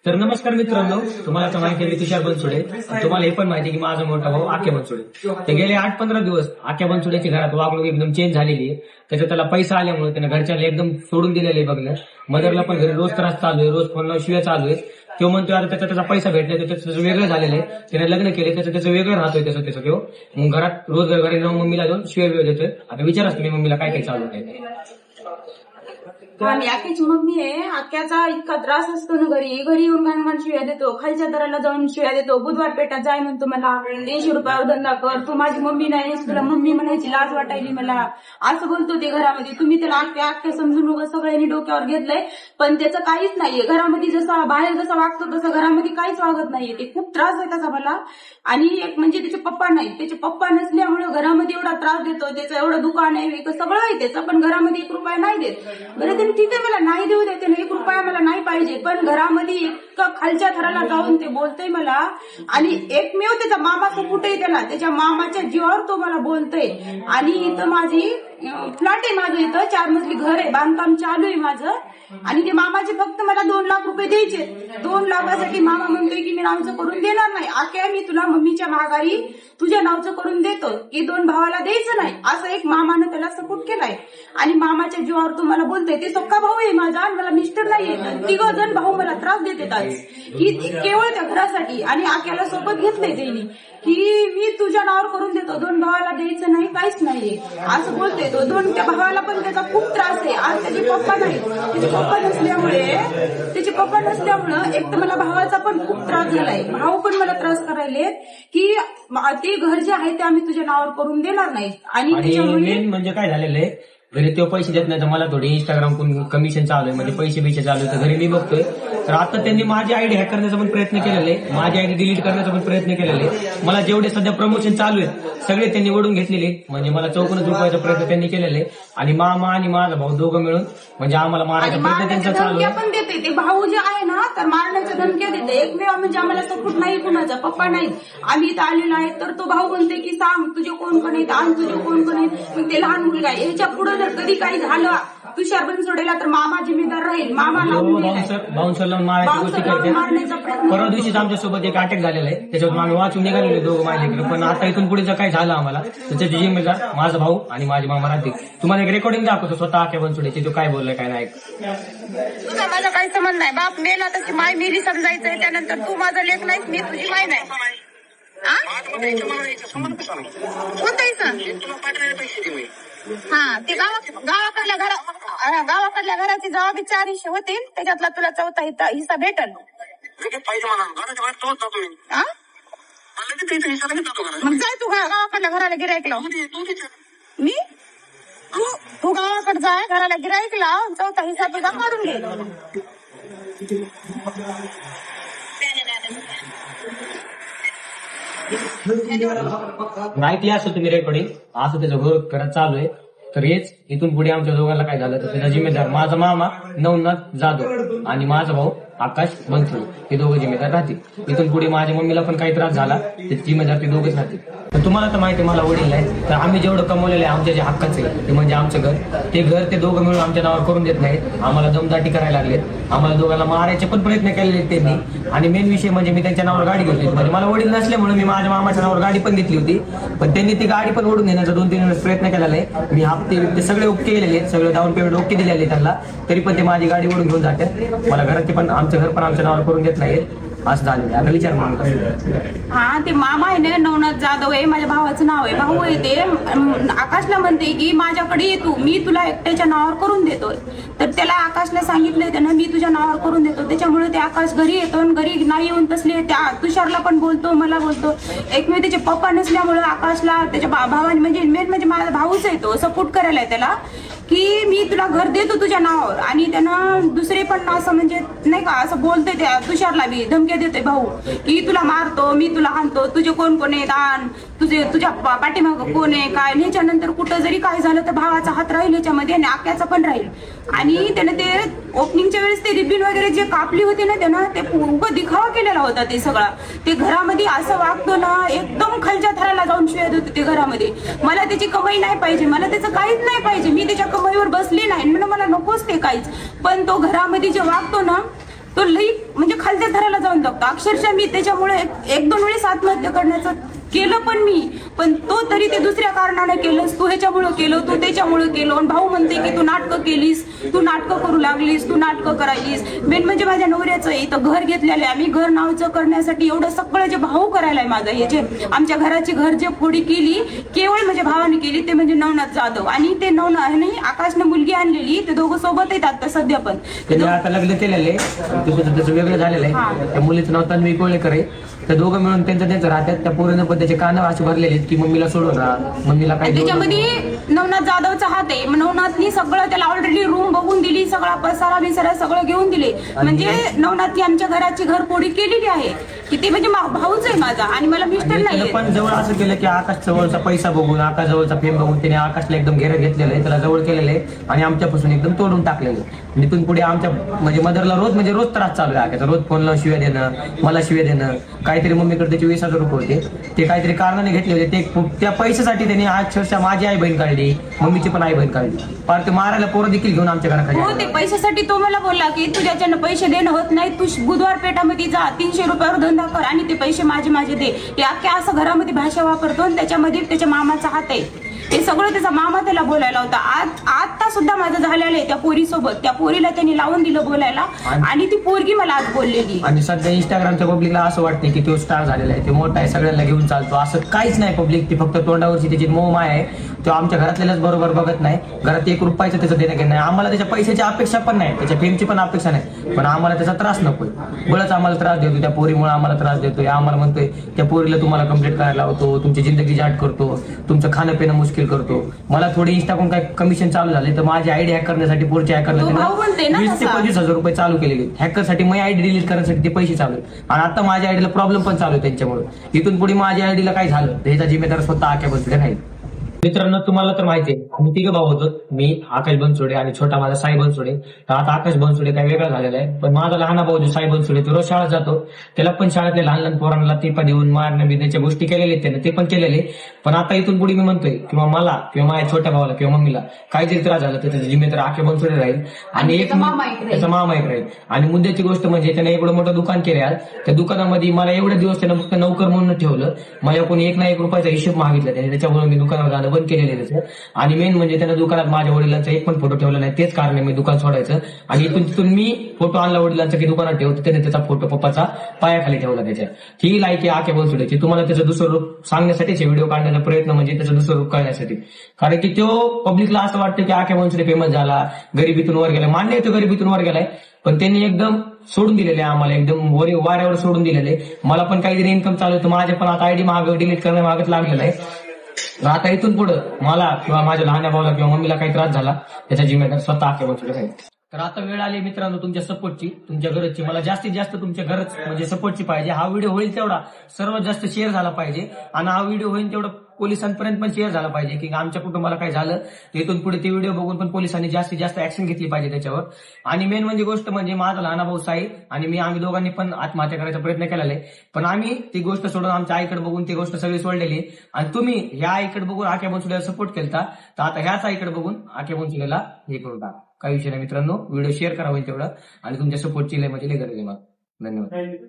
तर नमस्कार मित्रांनो, तुम्हाला तर माहिती आहे मी तुषार बनसोडे. तुम्हाला हे पण माहिती आहे की माझा मोठा भाऊ आख्या बनसोडे. ते गेले 8-15 दिवस आख्या बनसोडेची घरात वागणूक एकदम चेंज झालेली आहे. त्याला पैसा आल्यामुळे त्याने घरच्याला एकदम सोडून दिलेले बघणं. मदरला पण घरी रोज त्रास चालू आहे, रोज फोनला शिव्या चालू आहे. तो म्हणतोय आता त्याचा पैसा भेटलाय तर त्याचं वेगळं झालेलं आहे. त्याने लग्न केले त्याचं वेगळं राहतोय त्याचं तो. मग घरात रोज घरी जाऊन मम्मीला जाऊन शिव्या देतोय. आता विचाराच तुम्ही मम्मीला काय काय चालू आहे. आणि आख्याची मम्मी आहे, आख्याचा इतका त्रास असतो ना घरी येऊन घाण शिव्या देतो, खालच्या दराला जाऊन शिव्या देतो. बुधवार पेठात जाय म्हणतो मला, 300 रुपयावर धंदा कर, तू माझी मम्मी नाही, तुला मम्मी म्हणायची लाज वाटायली मला, असं बोलतो ते घरामध्ये. तुम्ही त्याला आख्या समजून वगैरे सगळ्यांनी डोक्यावर घेतलंय, पण त्याचं काहीच नाहीये. घरामध्ये जसा बाहेर जसा वागतो तसं घरामध्ये काहीच वागत नाहीये. ते खूप त्रास आहे त्याचा मला. आणि एक म्हणजे त्याचे पप्पा नाही, त्याचे पप्पा नसल्यामुळे घरामध्ये एवढा त्रास देतो. त्याचं एवढं दुकान आहे, सगळं आहे त्याचं, पण घरामध्ये 1 रुपया नाही देत. बरं ठीक आहे, मला नाही देऊ देते ना, 1 रुपया मला नाही पाहिजे, पण घरामध्ये इतकं खालच्या थराला जाऊन ते बोलतय मला. आणि एकमेव त्याचा मामा सपोर्ट आहे त्याला, त्याच्या मामाच्या जीवावर तो मला बोलतोय. आणि इथं माझी फ्लॅट आहे, माझं इथं 4 मजली घर आहे, बांधकाम चालू आहे माझं. आणि ते मामाचे फक्त मला 2 लाख रुपये द्यायचे. 2 लाखासाठी मामा म्हणतोय की मी नावचं करून देणार नाही. आख्या मी तुला मम्मीच्या माघारी तुझ्या नावचं करून देतो, की 2 भावाला द्यायचं नाही, असं एक मामानं त्याला सपोर्ट केलाय. आणि मामाच्या जीवावर तो मला बोलतोय. ते सक्का भाऊ आहे माझा, आणि मला मिस्टर नाहीये. 3 जण भाऊ मला त्रास देतात आज, की केवळ त्या घरासाठी. आणि आख्याला सोबत घेतलंय त्यांनी की मी तुझ्या नावावर करून देतो, 2 भावाला द्यायचं नाही, काहीच नाहीये असं बोलतोय तो. 2 त्या भावाला पण त्याचा खूप त्रास आहे. आज त्याचे पप्पा नाही, त्याचे पप्पा नसल्यामुळे एक तर मला भावाचा पण खूप त्रास झालाय. भाऊ पण मला त्रास करायले की ते घर जे आहे ते आम्ही तुझ्या नावावर करून देणार नाही. आणि मेन म्हणजे काय झालेलं आहे, घरी तो पैसे देत नाही तर मला थोडी इंस्टाग्राम कमिशन चालू आहे, म्हणजे पैसे चालू आहे. तर घरी मी बघतोय तर आता त्यांनी माझी आयडी हॅक करण्याचा पण प्रयत्न केलेला आहे, माझी आयडी डिलीट करण्याचा पण प्रयत्न केलेला आहे. मला जेवढे सध्या प्रमोशन चालू आहेत सगळे त्यांनी ओढून घेतलेले, म्हणजे मला चौकून झोपायचा प्रयत्न त्यांनी केलेला आहे. आणि मामा आणि माझा भाऊ दोघं मिळून म्हणजे आम्हाला मारायचा प्रयत्न त्यांचा चालू आहे. पण देते ते भाऊ जे आहे ना, तर मारण्याच्या धमक्या देते. एकमेव म्हणजे आम्हाला सपोर्ट नाही कुणाचा, पप्पा नाही, आम्ही इथं आलेलो आहे. तर तो भाऊ म्हणते की सांग तुझे कोण कोण आहेत, आणि तुझे कोण कोण आहेत. मग ते लहान मुलगा आहे, ह्याच्या पुढे जर कधी काही झालं तुषार बनसोडेला तर मामा जिम्मेदार राहील. मामा बाउन्सरला मारायची गोष्टी करते. परवा दिवशीच आमच्यासोबत एक अटॅक झालेला आहे, त्याच्यावर आम्ही वाचून निघालेलो दोघं माझ्याकडे. पण आता इथून पुढे जर काय झालं आम्हाला तर त्याची जिम्मेदार माझा भाऊ आणि माझे मामा राहतील. तुम्हाला एक रेकॉर्डिंग दाखवतो स्वतः आख्या बनसोडेची, तो काय बोललाय काय नाही. तुझा माझा काही संबंध नाही. बाप मेला तशी माय मेरी समजायचंय, त्यानंतर तू माझा लेख नाही, मी तुझी माय नाही. कोणताही सण हा, ते गावाकडल्या घराची जेव्हा बी 4 हिस्से होतील त्याच्यातला तुला 4था हिस्सा भेटल. मग जाय तू गावाकडल्या घराला गिरायकला. मी तू गावाकडे जाय, घराला गिरायकला, 4था हिस्सा तुझा काढून घे. ऐकली असं तुम्ही रेकॉर्डिंग, असं त्याचं घर करत चालू आहे. तर हेच इथून पुढे आमच्या दोघांना काय झालं तर त्याचा जिम्मेदार माझा मामा नवनाथ जाधव आणि माझा भाऊ आकाश बनसोडे, हे दोघं जिम्मेदार राहतील. इथून पुढे माझ्या मम्मीला पण काही त्रास झाला त्याची जिम्मेदार ते दोघंच राहतील. तर तुम्हाला तर माहिती मला वडील नाही, तर आम्ही जेवढं कमवलेलं आहे आमच्या जे हक्काचे ते म्हणजे आमचं घर, ते दोघं मिळून आमच्या नावावर करून देत नाहीत. आम्हाला दमदाटी करायला लागलेत, आम्हाला दोघांना मारायचे पण प्रयत्न केलेले त्यांनी. आणि मेन विषय म्हणजे मी त्यांच्या नावावर गाडी घेतली, म्हणजे मला वडील नसल्यामुळे मी माझ्या मामाच्या नावावर गाडी पण घेतली होती. पण त्यांनी ती गाडी पण ओढून घेण्याचा 2-3 वेळेस प्रयत्न केलेला आहे. मी हप्ते सगळे ओके केलेले आहेत, सगळे डाऊन पेमेंट ओके दिलेले आहे त्यांना, तरी पण ते माझी गाडी ओढून घेऊन जातात. मला घरात पण आमचं घर पण आमच्या नावावर करून देत नाही, असं झालं. आता विचार हा, ते मामा आहे ना, नवनाथ जाधव आहे, माझ्या भावाचं नाव आहे, भाऊ आहे. ते आकाशला म्हणते की माझ्याकडे ये तू, मी तुला एकट्याच्या नावावर करून देतोय. तर त्याला आकाशला सांगितलंय त्यानं मी तुझ्या नावावर करून देतो. त्याच्यामुळे ते आकाश घरी येतो, घरी नाही येऊन तसले त्या तुषारला पण बोलतो, मला बोलतो. एकमेव त्याचे पप्पा नसल्यामुळे आकाशला त्याच्या भावाने म्हणजे मेन म्हणजे माझा भाऊच आहे, तो सपोर्ट करायला त्याला की मी तुला घर देतो तुझ्या नावावर. आणि त्यानं दुसरे पण असं म्हणजे नाही का असं बोलतोय त्या तुषारला बी धमक्या देतोय भाऊ की तुला मारतो, मी तुला हाणतो, तुझे कोण कोण आहे, दान तुझ्या पाठीमागं कोण आहे काय. ह्याच्यानंतर कुठं जरी काय झालं तर भावाचा हात राहील ह्याच्यामध्ये आणि आक्याचा पण राहील. आणि त्यानं ते ओपनिंगच्या वेळेस ते रिबीन वगैरे जे कापली होती ना त्यानं ते उभं दिखावा केलेला होता. ते सगळं ते घरामध्ये असं वागतो ना, एकदम खालच्या थराला जाऊन शिवाय होते ते घरामध्ये. मला त्याची कमाई नाही पाहिजे, मला त्याचं काहीच नाही पाहिजे, मी त्याच्या कमाईवर बसले नाही, म्हणून मला नकोच ते काहीच. पण तो घरामध्ये जे वागतो ना तो लई म्हणजे खालच्या धरायला जाऊन टाकतो. अक्षरशः मी त्याच्यामुळे एक दोन वेळेस आत्महत्या करण्याचं केलं पण मी, पण तो तरी ते दुसऱ्या कारणाने केलंस, तू ह्याच्यामुळे केलं, तू त्याच्यामुळे केलं. आणि भाऊ म्हणते की तू नाटकं केलीस, तू नाटकं करू लागलीस, तू नाटकं करायलीस. मेन म्हणजे माझ्या नवऱ्याचं इथं घर घेतलेलं आहे, आम्ही घर नावचं करण्यासाठी एवढं सगळं जे भाऊ करायला आहे माझा, हे जे आमच्या घराची घर जे फोडी केली केवळ माझ्या भावाने केली ते म्हणजे नवनाथ जाधव. आणि ते नवनाथ आकाशने मुलगी आणलेली, ते दोघं सोबत आहेत आता सध्या. पण त्यांनी आता लग्न केलेलं आहे, त्याचं वेगळं झालेलं आहे. त्या मुलीचं नाव तन्वी कोळेकर आहे. त्या दोघं मिळून त्यांचं राहतात. त्या पूर्ण पण त्याचे कान असे भरलेले आहेत की मम्मीला सोडून राहा, मम्मीला काय. त्याच्यामध्ये नवनाथ जाधवचा हात आहे. नवनाथनी सगळं त्याला ऑलरेडी रूम बघून दिली, सगळा पसारा बिसारा सगळं घेऊन दिले. म्हणजे नवनाथनी आमच्या घराची घरफोडी केलेली आहे की ते म्हणजे भाऊच आहे माझा आणि मला मिस्टर नाही. पण जवळ असं केलं की आकाश जवळचा पैसा बघून, आकाश जवळचा फेम बघून त्याने आकाशला एकदम घेरत घेतलेलं आहे, त्याला जवळ केलेलं आहे आणि आमच्यापासून एकदम तोडून टाकलेलं आहे. तिथून पुढे आमच्या म्हणजे मदरला रोज त्रास चालू आहे आकाशचा. रोज फोनला शिव्या देणं, मला शिव्या देणं. काहीतरी मम्मीकडे त्याचे 20,000 रुपये होते, ते काहीतरी कारणाने घेतले होते. ते त्या पैशासाठी त्यांनी अक्षरशः माझी आई बहीण काढली, मम्मीची पण आई बहीण काढली. पार ते मारायला पोरं देखील घेऊन आमच्या घराखाली. हो, ते पैशासाठी तो मला बोलला की तुझ्याच्यानं पैसे देणं होत नाही, तू बुधवार पेठामध्ये जा, 300 रुपयावर धंदा कर आणि ते पैसे माझे दे. हे अख्ख्या असं घरामध्ये भाषा वापरतो आणि त्याच्यामध्ये त्याच्या मामाचा हात आहे. ते सगळं त्याचा मामा त्याला बोलायला होता. आता सुद्धा माझं झालेलं आहे त्या पोरीसोबत. त्या पोरीला त्यांनी लावून दिलं बोलायला आणि ती पोरगी मला आज बोललेली. आणि सध्या इंस्टाग्रामच्या पब्लिकला असं वाटते की तो स्टार झालेला आहे, ते मोठा आहे, सगळ्यांना घेऊन चालतो. असं काहीच नाही. पब्लिक ती फक्त तोंडावरची त्याची मोहमाय आहे. तो आमच्या घरातल्यालाच बरोबर बघत नाही. घरात 1 रुपयाचं त्याचं देणं घेणं नाही. आम्हाला त्याच्या पैशाची अपेक्षा पण नाही, त्याच्या फेमची पण अपेक्षा नाही, पण आम्हाला त्याचा त्रास नकोय. बळच आम्हाला त्रास देतो, त्या पोरीमुळे आम्हाला त्रास देतोय. आम्हाला म्हणतोय त्या पोरीला तुम्हाला कंप्लेंट करायला लावतो, तुमची जिंदगी जाट करतो, तुमचं खाणं पिणं मुश्किल करतो. मला थोडी इंस्टाकडून काय कमिशन चालू झाले तर माझी आयडी हॅक करण्यासाठी पुढच्या हॅकरला 20,000 ते 25,000 रुपये चालू केलेले. हॅकरसाठी मी आयडी डिलीट करण्यासाठी ते पैसे चालू आहेत. आणि आता माझ्या आयडीला प्रॉब्लेम पण चालू आहे त्यांच्यामुळे. इथून पुढे माझ्या आयडीला काय झालं तर ह्याचा जिम्मेदार स्वतः आख्या बनसोडे नाही. मित्रांनो, तुम्हाला तर माहिती आहे आम्ही 3 भाऊ होतो. मी, आकाश बनसोडे आणि छोटा माझा साई बनसोडे. तर आता आकाश बनसोडे काय वेगळा झालेला आहे, पण माझा लहान भाऊ जो साई बनसोडे तो रोज शाळेत जातो. त्याला पण शाळेतले लहान पोरांना टिपा देऊन मारणं बिरण्याच्या गोष्टी केलेल्या आहेत त्याने, ते पण केलेले. पण आता इथून पुढे मी म्हणतोय किंवा मला किंवा माझ्या छोट्या भावाला किंवा मम्मीला काय जरी त्रास झाला तर त्याचा जिम्मेदार आखे बनसोडे राहील आणि त्याचा मामा एक राहील. आणि मुद्द्याची गोष्ट म्हणजे त्याने एवढं मोठं दुकान केलं आहे. त्या दुकानामध्ये मला एवढे दिवस त्यानं फक्त नोकर म्हणून ठेवलं. माझ्या कोणी 1 ना 1 रुपयाचा हिशोब मागितला त्याने, त्याच्यामुळे मी दुकानावर जाणं बंद केलेलं आहे त्याचं. आणि मेन म्हणजे त्यानं दुकानात माझ्या वडिलांचा एक पण फोटो ठेवला नाही. तेच कारण मी दुकान सोडायचं. आणि इथून तिथून मी फोटो आणला वडिलांचा की दुकानात ठेवतो, त्याने त्याचा फोटो पप्पाचा पायाखाली ठेवला त्याच्या. ही लायकी आखे बनसोडेची. तुम्हाला त्याचं दुसरं रूप सांगण्यासाठीच व्हिडिओ काढण्याचा प्रयत्न म्हणजे त्याचं दुसरं रूप कळण्यासाठी. कारण की तो पब्लिकला असं वाटतं की आखे बनसोडे फेमस झाला, गरिबीतून वर गेला. मान्य आहे तो गरिबीतून वर गेलाय, पण त्यांनी एकदम सोडून दिलेले आम्हाला, एकदम वाऱ्यावर सोडून दिलेले. मला पण काहीतरी इन्कम चालू होतं, माझ्या पण आता आयडी मागे डिलीट करण्या मागत लागलेला आहे. आता इथून पुढं मला किंवा माझ्या लहान भावाला किंवा मम्मीला काही त्रास झाला त्याचा जिम्मेदार स्वतः आखे बनसोडे राहील. तर आता वेळ आली मित्रांनो तुमच्या सपोर्टची, तुमच्या गरजची. मला जास्तीत जास्त तुमच्या गरज म्हणजे सपोर्टची पाहिजे. हा व्हिडिओ होईल तेवढा सर्वात जास्त शेअर झाला पाहिजे आणि हा व्हिडिओ होईल तेवढं पोलिसांपर्यंत पण शेअर झाला पाहिजे की आमच्या कुटुंबाला काय झालं. इथून पुढे ते व्हिडिओ बघून पण पोलिसांनी जास्तीत जास्त ऍक्शन घेतली पाहिजे त्याच्यावर. आणि मेन म्हणजे गोष्ट म्हणजे माझा लहान भाऊ साई आणि आम्ही दोघांनी पण आत्महत्या करायचा प्रयत्न केलेला आहे. पण आम्ही ती गोष्ट सोडून आमच्या आईकडे बघून ती गोष्ट सगळी सोडलेली. आणि तुम्ही ह्या आईकडे बघून आख्या बनसोडेला सपोर्ट केलता, तर आता ह्याच आईकडे बघून आख्या बनसोडेला हे करू टाका. काही विषय नाही मित्रांनो, व्हिडिओ शेअर करा होईल तेवढं. आणि तुमच्या सपोर्टची लय म्हणजे लय गरज आहे मला. धन्यवाद.